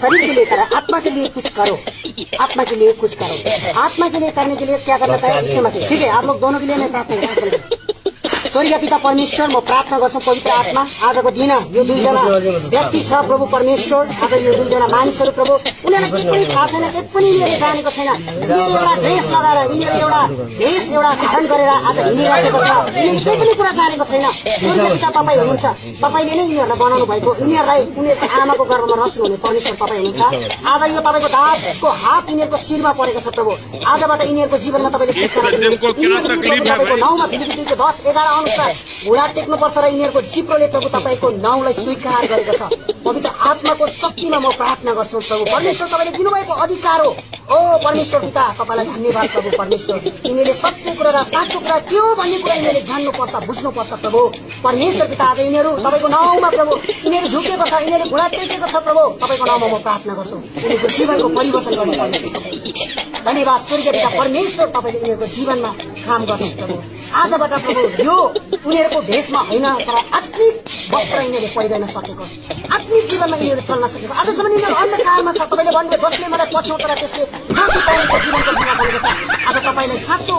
शरीर के लिए करा, आत्मा के लिए कुछ करो, आत्मा के लिए कुछ करो। आत्मा के लिए करने के लिए क्या करना चाहिए इससे मत, ठीक है? आप लोग दोनों के लिए मैं प्रार्थना गर्छु। स्वर्गीय पिता परमेश्वर, म प्रार्थना गर्छु पवित्र आत्मा आजको दिन यो दुईजना व्यक्ति छ प्रभु परमेश्वर, आज यो दुईजना मानिसहरू प्रभु, उनीहरूलाई केही पनि थाहा छैन, केही पनि यिनीहरूले जानेको छैन। यिनीहरू एउटा ड्रेस लगाएर, यिनीहरू एउटा भेष एउटा धारण गरेर आज हिँडिरहेको छ, यिनीहरूले केही पनि कुरा जानेको छैन। स्वर्गीय पिता तपाईँ हुनुहुन्छ, तपाईँले नै यिनीहरूलाई बनाउनु भएको, यिनीहरूलाई उनीहरूको आमाको गर्भमा रच्नुहुने परमेश्वर तपाईँ हुनुहुन्छ। आज यो तपाईँको दासको हात यिनीहरूको शिरमा परेको छ प्रभु, आजबाट यिनीहरूको जीवनमा तपाईँले तपाईँको नाउँमा फिलिपिको 10:11 अनुसार घुँडा टेक्नुपर्छ र यिनीहरूको जिब्रोले प्रभु तपाईँको नाउँलाई स्वीकार गरेको छ। पवित्र आत्माको शक्तिमा म प्रार्थना गर्छु प्रभु परमेश्वर, तपाईँले दिनुभएको अधिकार हो। ओ परमेश्वर पिता तपाईँलाई धन्यवाद प्रभु परमेश्वर, यिनीहरूले सत्य कुरा र साँचो कुरा के हो भन्ने कुरा यिनीहरूले जान्नुपर्छ, बुझ्नुपर्छ प्रभु परमेश्वर पिता। आज यिनीहरू तपाईँको नाउँमा प्रभु यिनीहरू झुकेको छ, यिनीहरू घुँडा टेकेको छ प्रभु, तपाईँको नाउँमा म प्रार्थना गर्छु यिनीहरूको जीवनको परिवर्तन गर्नु पर्ने। धन्यवाद स्वर्गीय पिता परमेश्वर, तपाईँले यिनीहरूको जीवनमा काम गर्नुहोस् प्रभु। आजबाट प्रभु यो उनीहरूको भेषमा होइन तर आत्मिक वस्त्र यिनीहरूले पहिरन सकेको, आत्मिक जीवनमा यिनीहरू चल्न सकेको। आजसम्म यिनीहरू अन्धकारमा छ, तपाईँले भन्नुभयो जसले मलाई पछ्याउँछ र त्यसले जीवनको जीवनको बिना गरेको छ। आज तपाईँलाई साँचो